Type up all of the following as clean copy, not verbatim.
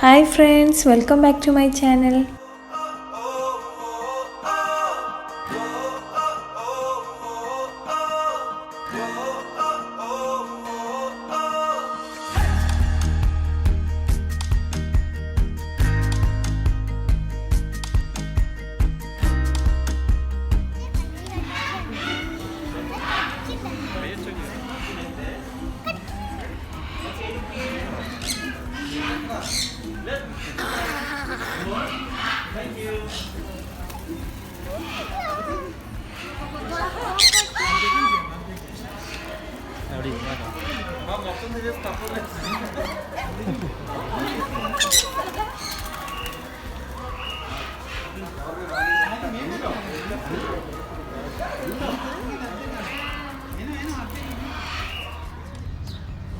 Hi friends, welcome back to my channel.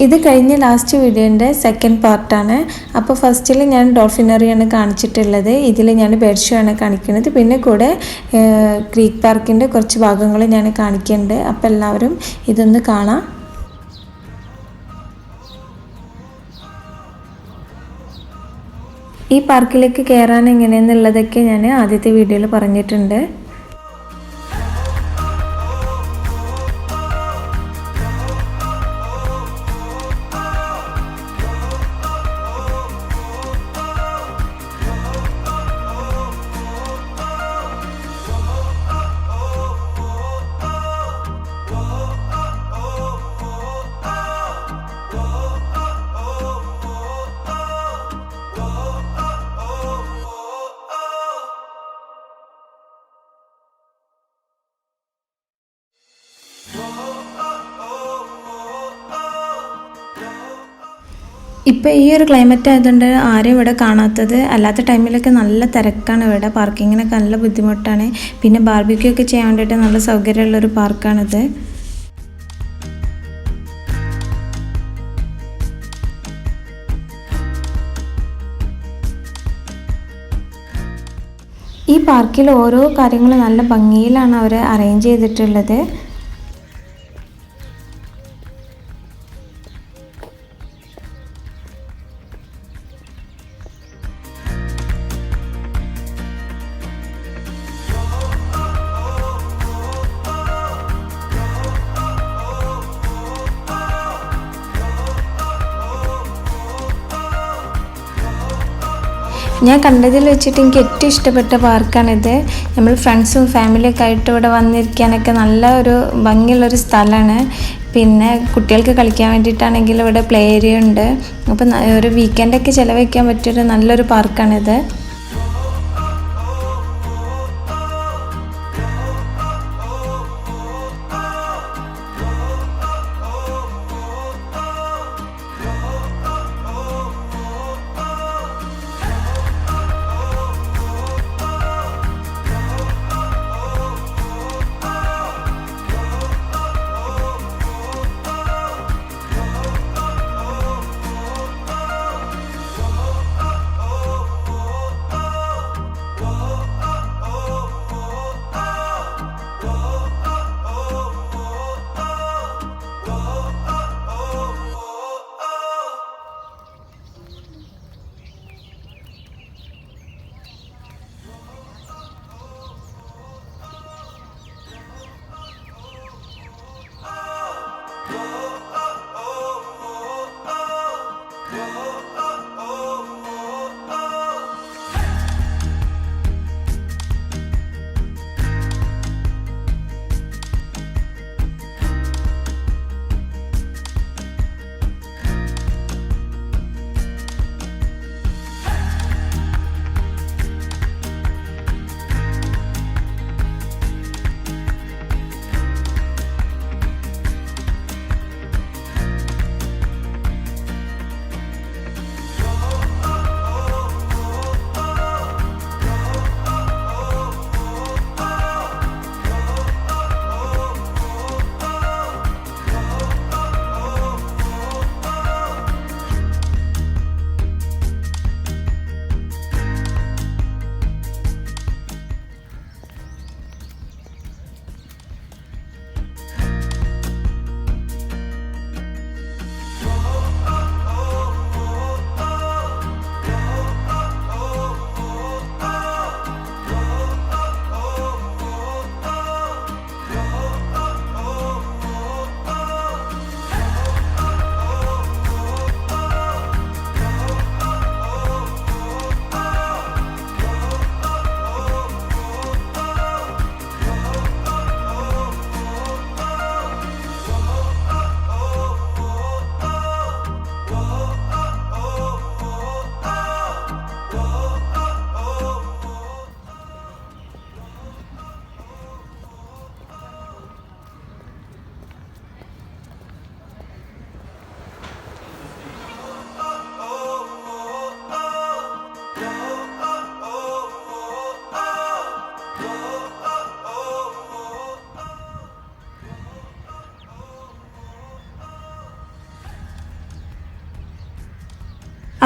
ഇത് കഴിഞ്ഞ last വീഡിയോൻ്റെ സെക്കൻഡ് പാർട്ടാണ്. അപ്പോൾ ഫസ്റ്റിൽ ഞാൻ ഡോൾഫിനറിയാണ് കാണിച്ചിട്ടുള്ളത്. ഇതിൽ ഞാൻ ബെഡ് ഷോ ആണ് കാണിക്കുന്നത്. പിന്നെ കൂടെ ക്രീക്ക് പാർക്കിൻ്റെ കുറച്ച് ഭാഗങ്ങൾ ഞാൻ കാണിക്കുന്നുണ്ട്. അപ്പോൾ എല്ലാവരും ഇതൊന്ന് കാണാം. ഈ പാർക്കിലേക്ക് കയറാൻ എങ്ങനെയെന്നുള്ളതൊക്കെ ഞാൻ ആദ്യത്തെ വീഡിയോയിൽ പറഞ്ഞിട്ടുണ്ട്. ഇപ്പോൾ ഈ ഒരു ക്ലൈമറ്റ് ആയതുകൊണ്ട് ആരും ഇവിടെ കാണാത്തത്. അല്ലാത്ത ടൈമിലൊക്കെ നല്ല തിരക്കാണ് ഇവിടെ. പാർക്കിങ്ങിനൊക്കെ നല്ല ബുദ്ധിമുട്ടാണ്. പിന്നെ ബാർബിക്യൂ ഒക്കെ ചെയ്യാൻ വേണ്ടിയിട്ട് നല്ല സൗകര്യമുള്ളൊരു പാർക്കാണിത്. ഈ പാർക്കിൽ ഓരോ കാര്യങ്ങളും നല്ല ഭംഗിയിലാണ് അവർ അറേഞ്ച് ചെയ്തിട്ടുള്ളത്. ഞാൻ കണ്ടതിൽ വെച്ചിട്ട് എനിക്ക് ഏറ്റവും ഇഷ്ടപ്പെട്ട പാർക്കാണിത്. നമ്മൾ ഫ്രണ്ട്സും ഫാമിലിയൊക്കെ ആയിട്ട് ഇവിടെ വന്നിരിക്കാനൊക്കെ നല്ല ഒരു ഭംഗിയുള്ളൊരു സ്ഥലമാണ്. പിന്നെ കുട്ടികൾക്ക് കളിക്കാൻ വേണ്ടിയിട്ടാണെങ്കിൽ ഇവിടെ പ്ലേ ഏരിയ ഉണ്ട്. അപ്പോൾ ഒരു വീക്കെൻഡൊക്കെ ചിലവഴിക്കാൻ പറ്റിയൊരു നല്ലൊരു പാർക്കാണിത്.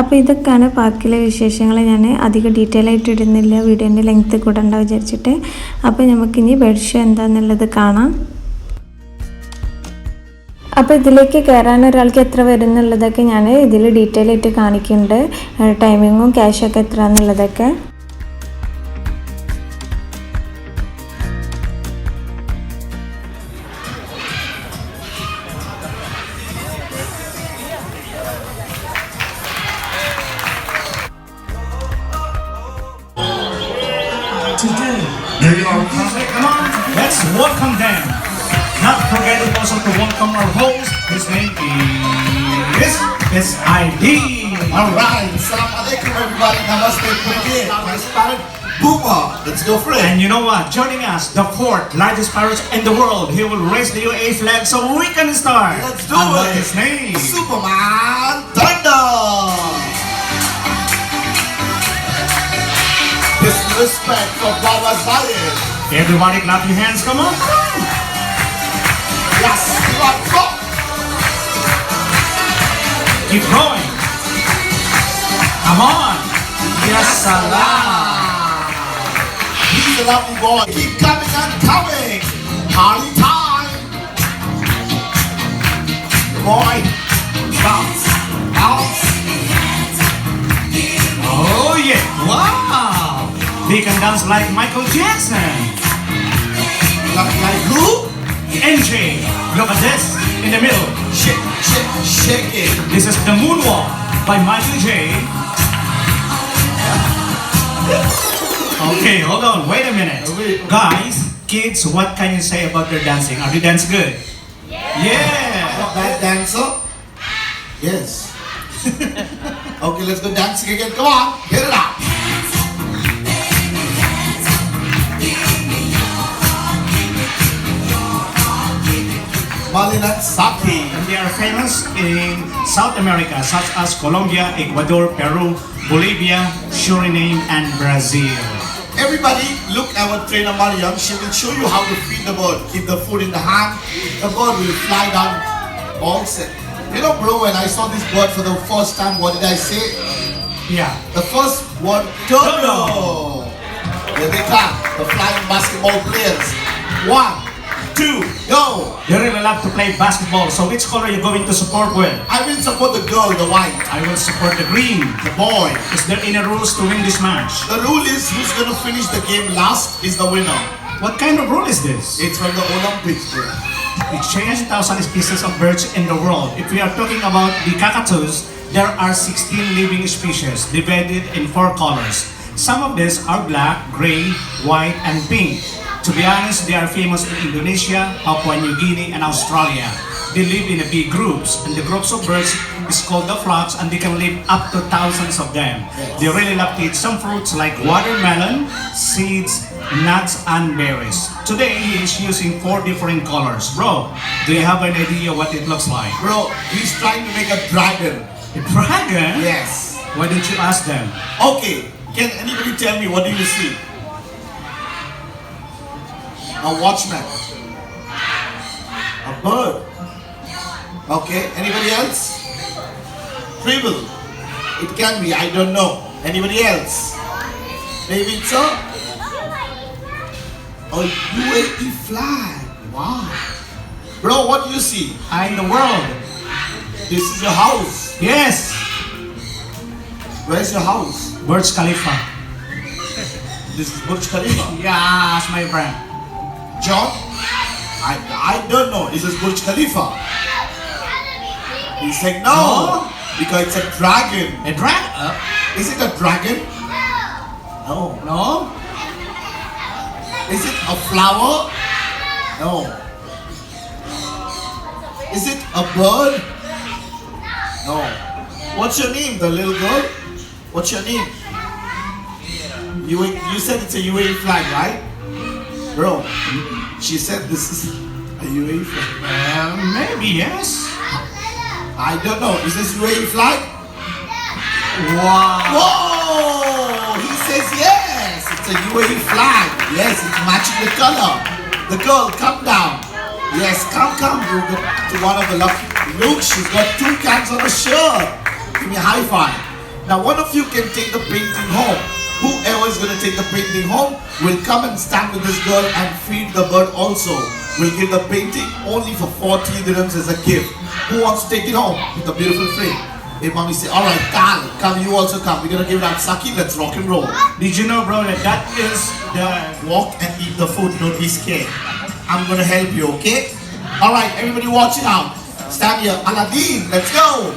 അപ്പോൾ ഇതൊക്കെയാണ് പാർക്കിലെ വിശേഷങ്ങൾ. ഞാൻ അധികം ഡീറ്റെയിൽ ആയിട്ട് ഇടുന്നില്ല, വീഡിയോൻ്റെ ലെങ്ത്ത് കൂടണ്ട വിചാരിച്ചിട്ട്. അപ്പോൾ നമുക്കിനി ബെഡ് ഷോ എന്താണെന്നുള്ളത് കാണാം. അപ്പോൾ ഇതിലേക്ക് കയറാൻ ഒരാൾക്ക് എത്ര വരും എന്നുള്ളതൊക്കെ ഞാൻ ഇതിൽ ഡീറ്റെയിൽ ആയിട്ട് കാണിക്കുന്നുണ്ട്, ടൈമിങ്ങും ക്യാഷൊക്കെ എത്ര എന്നുള്ളതൊക്കെ. Come on, let's welcome them. Not forgetting also to welcome our host. His name is ID. Alright, Assalamualaikum everybody. Namaste, Pune. My parrot, Booba. Let's go for it. And you know what? Joining us, the fourth largest parrot in the world. He will raise the UAE flag so we can start. Let's do and it. What's his name? Superman Thunder. Disrespect for Baba Zayed. Everybody clap your hands, come on. Yes, go. Keep going. Come on. Yes, salam. He's a lovely boy. Keep coming and coming. Party time. Boy, bounce, bounce. Oh yeah, wow. He can dance like Michael Jackson. Like who? NJ, look at this, in the middle. Shake, shake, shake it. This is the moonwalk by Michael J. Okay, hold on, wait a minute. Guys, kids, what can you say about their dancing? Are they dance good? Yeah. Not bad dancer? Yes. Okay, let's go dancing again. Come on, get it up. Malin and Saki. And they are famous in South America, such as Colombia, Ecuador, Peru, Bolivia, Suriname, and Brazil. Everybody, look at our trainer Mariam. She will show you how to feed the bird. Keep the food in the hand. The bird will fly down all set. You know, bro, when I saw this bird for the first time, what did I say? Yeah. The first word, Dodo. Here they come, the flying basketball players. 1, 2, go. They really love to play basketball, so which color are you going to support with? I will support the girl, the white, I will support the green. the boy. Is there any rules to win this match? The rule is who's going to finish the game last is the winner. What kind of rule is this? It's from the Olympics, bro. We change 1,000 species of birds in the world. If we are talking about the cockatoos, there are 16 living species divided in 4 colors. Some of these are black, gray, white, and pink. To be honest, they are famous in Indonesia, Papua New Guinea, and Australia. They live in big groups, and the groups of birds is called the flocks, and they can live up to thousands of them. They really love to eat some fruits like watermelon, seeds, nuts, and berries. Today, he is using 4 different colors. Bro, do you have an idea what it looks like? Bro, he's trying to make a dragon. A dragon? Yes. Why don't you ask them? Okay, can anybody tell me what do you see? A watchman. A bird. Okay, anybody else? Tribble. It can be, I don't know. Anybody else? Maybe it's a UAE flag. Wow. Bro, what do you see? In the world. This is your house. Yes. Where's your house? Burj Khalifa. This is Burj Khalifa. Yes, my friend. John? I don't know. Is this Burj Khalifa? He's like, no. Because it's a dragon. A dragon? Is it a dragon? No. No. Is it a flower? No. Is it a bird? No. What's your name, the little girl? What's your name? You said it's a UAE flag, right? Bro, she said this is a UAE flag. Maybe yes. I don't know. Is this UAE flag? Wow. Whoa! He says yes. It's a UAE flag. Yes, it's matching the color. The girl, come down. Yes, come. You go to one of the lucky. Look, she's got 2 cans on her shirt. Give me a high five. Now one of you can take the painting home. Whoever is going to take the painting home will come and stand with this girl and feed the bird also. We'll give the painting only for 40 dirhams as a gift. Who wants to take it home with a beautiful frame? If mommy say, alright, Kal, come, you also come. We're going to give it out Saki, let's rock and roll. Did you know, bro, that is the Walk and eat the food, don't be scared. I'm going to help you, okay? Alright, everybody watch it out. Stand here. Aladdin, let's go.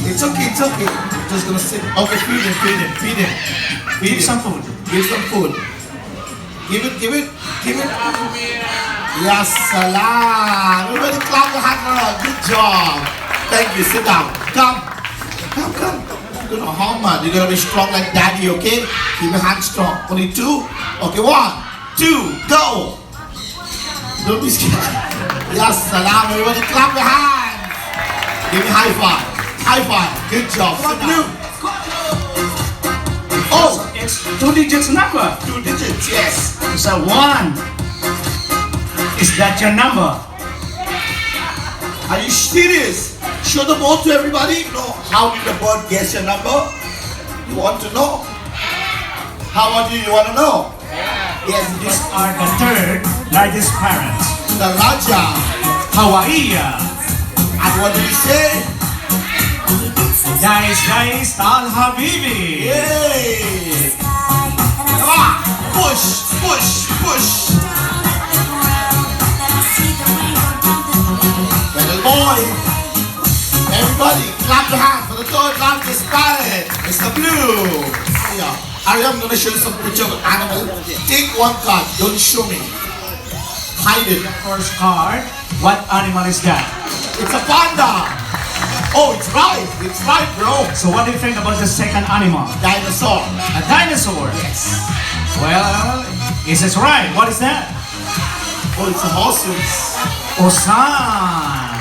It's okay, it's okay. I'm just going to sit. Okay, feed him, feed him, feed him. Feed give him. some food. Give some food. Give it, give it, give it. Yes, salam. Everybody clap your hands for her. Good job. Thank you. Sit down. Come. Come, come. You're gonna home, you're gonna be strong like daddy, okay? Keep your hands strong. Only two. Okay, 1, 2, go. Don't be scared. Yes, salam. Everybody clap your hands. Give me high five. High five. Good job. Sit down. Oh, It's 2 digits number. 2 digits. Yes. So 1. Is that your number? Are you serious? Show the board to everybody. You know, how did the bird guess your number? You want to know? How about you? You want to know? Yes, These are the 3rd largest parrots. the Raja. Hawaii. And what did he say? Dais Tal Habibi. Yay! Come on, push, push, push. Little boy. Everybody, clap your hands for the 3rd largest parrot. Mr. Blue. Yeah. Arya, I'm gonna show you some picture of an animal. Take 1 card. Don't show me. Hide it. First card. What animal is that? It's a panda. Oh, it's right. It's right, bro. So what do you think about the second animal? Dinosaur. A dinosaur. Yes. Well, is this right? What is that? Oh, it's a horse. Osan.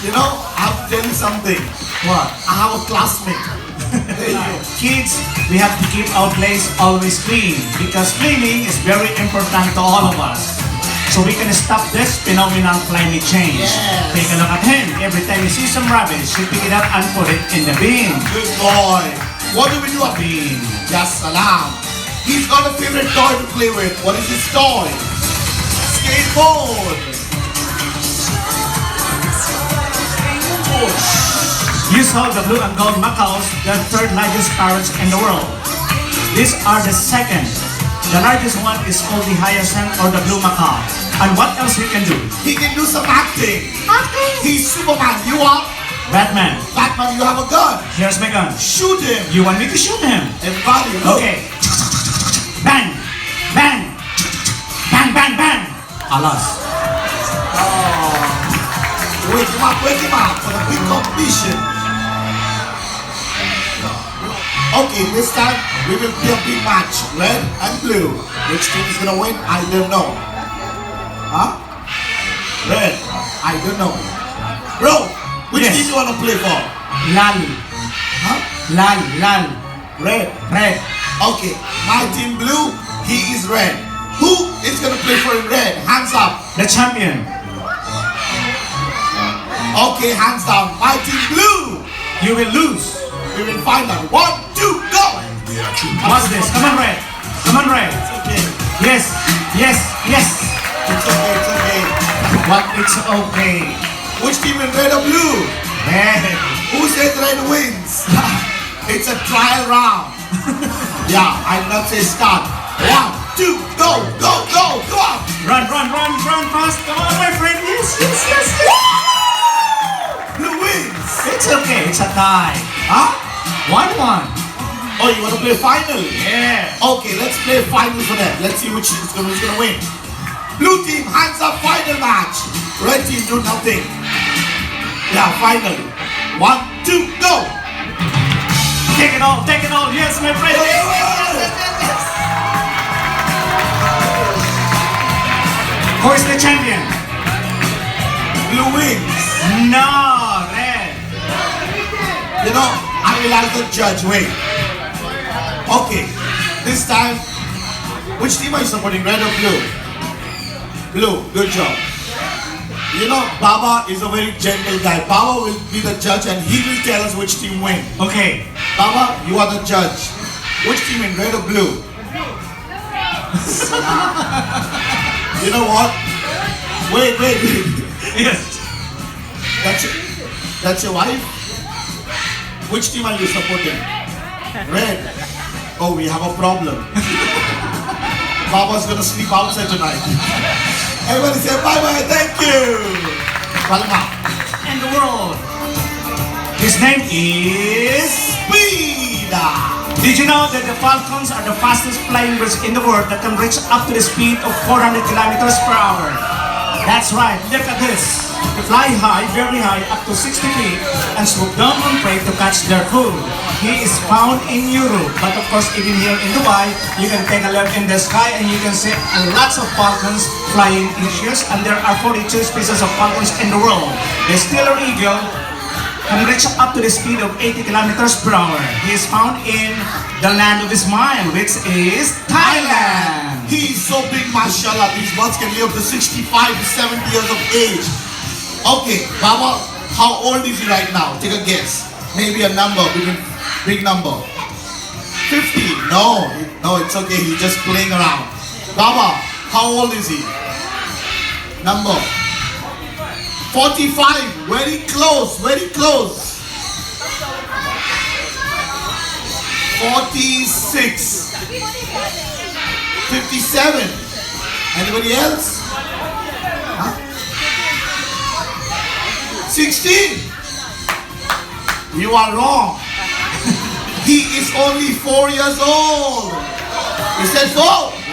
You know, I have to tell you something. What? I have a classmate. There you go. Kids, we have to keep our place always clean because cleaning is very important to all of us. So we can stop this phenomenal climate change. Yes. Take a look at him. Every time you see some rubbish, you pick it up and put it in the bin. Good boy. What do we do? Bin. Yes, salam. He's got a favorite toy to play with. What is his toy? Skateboard. You saw the blue and gold macaws, the 3rd largest parrots in the world. These are the 2nd. The largest one is called the hyacinth or the blue macaw. And what else he can do? He can do some acting. He's Superman. You are Batman. Batman. You have a gun. Here's my gun. Shoot him. You want me to shoot him? Everybody, look. Okay. Bang! Bang! Bang, bang, bang! Alas. Wake him up for the big competition. Okay, this time we will play a big match. Red and blue. Which team is gonna win? I don't know. Huh? Red. I don't know. Bro, which Yes. team you wanna play for? Lal. Huh? Lal. Red. Red. Okay, my team blue, he is red. Who is gonna play for red? Hands up. The champion. Okay, hands down. My team blue. You will lose. We will find out. 1, 2, go. What's this? Come on, Red. Come on, Red. It's okay. Yes. Yes. Yes. It's okay. It's okay. What? It's okay. Which team in red or blue? Red. Who said red wins? It's a trial round. Yeah, I did not say start. 1, 2, go, go, go, go on. Run fast. Come on, my friend. Yes. Blue wins. It's okay. It's a tie. Huh? 1-1. Oh, you want to play final? Yeah. Okay, let's play final for them. Let's see which is gonna win. Blue team, hands up, final match. Red team, do nothing. Yeah, final. 1, 2, go. Take it all. Yes, my friend. Yes. Who is the champion? Blue wins. No, Red. You know, I will ask the judge. Wait. Okay, this time, which team are you supporting, red or blue? Blue, good job. You know, Baba is a very gentle guy. Baba will be the judge and he will tell us which team win. Okay. Baba, you are the judge. Which team win, red or blue? You know what? Wait. Yes. That's your wife? Which team are you supporting? Red. Oh, we have a problem. Baba's gonna sleep outside tonight. Everybody say bye-bye, thank you. Palma. And the world. His name is Speeda. Did you know that the falcons are the fastest flying birds in the world that can reach up to the speed of 400 kilometers per hour? That's right, look at this. They fly high, very high, up to 60 feet, and swoop down on prey to catch their food. He is found in Europe, but of course even here in Dubai, you can take a look in the sky and you can see lots of falcons flying issues, and there are 42 species of falcons in the world. The Steller Eagle can reach up to the speed of 80 kilometers per hour. He is found in the land of Ismail, which is Thailand. He's so big, mashallah. These birds can live to 65 to 70 years of age. Okay, Baba, how old is he right now? Take a guess. Maybe a number, big number. 50. No, it's okay. He's just playing around. Baba, how old is he? Number 45. Very close. 46. 57. Anybody else? Huh? 16. You are wrong. He is only 4 years old. He said 4.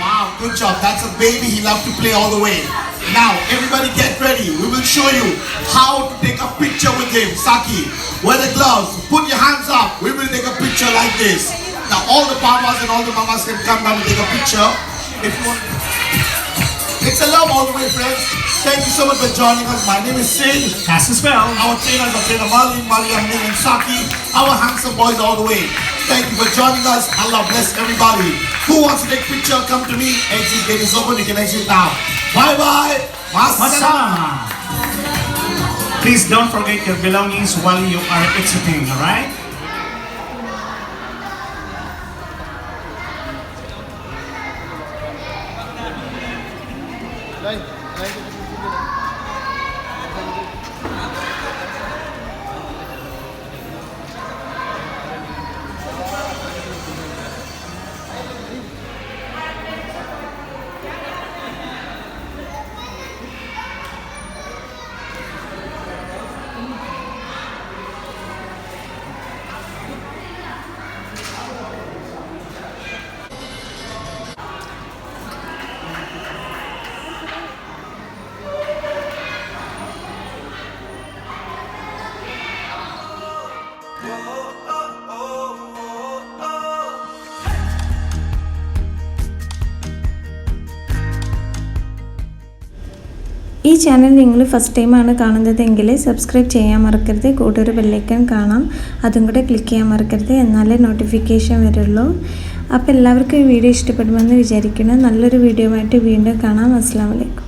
Wow, good job. That's a baby. He loves to play all the way. Now, everybody get ready. We will show you how to take a picture with him. Saki, wear the gloves. Put your hands up. We will take a picture like this. Now, all the papas and all the mamas can come down and take a picture. If you want. It's a love all the way, friends. Thank you so much for joining us. My name is Sid. Cast a spell. Our trainers are trainer Mariam, and Saki. Our handsome boys all the way. Thank you for joining us. Allah bless everybody. Who wants to take a picture? Come to me. Exit gate is open. You can exit now. Bye-bye. Masama. Please don't forget your belongings while you are exiting, alright? ഈ channel നിങ്ങൾ first ടൈമാണ് കാണുന്നതെങ്കിൽ subscribe ചെയ്യാൻ മറക്കരുത്. കൂടെ ഒരു bell icon കാണാം, അതും കൂടെ ക്ലിക്ക് ചെയ്യാൻ മറക്കരുത്. എന്നാലേ നോട്ടിഫിക്കേഷൻ വരുള്ളൂ. അപ്പോൾ എല്ലാവർക്കും ഈ വീഡിയോ ഇഷ്ടപ്പെടുമെന്ന് വിചാരിക്കുന്നു. നല്ലൊരു വീഡിയോ ആയിട്ട് വീണ്ടും കാണാം. അസ്സലാമു അലൈക്കും.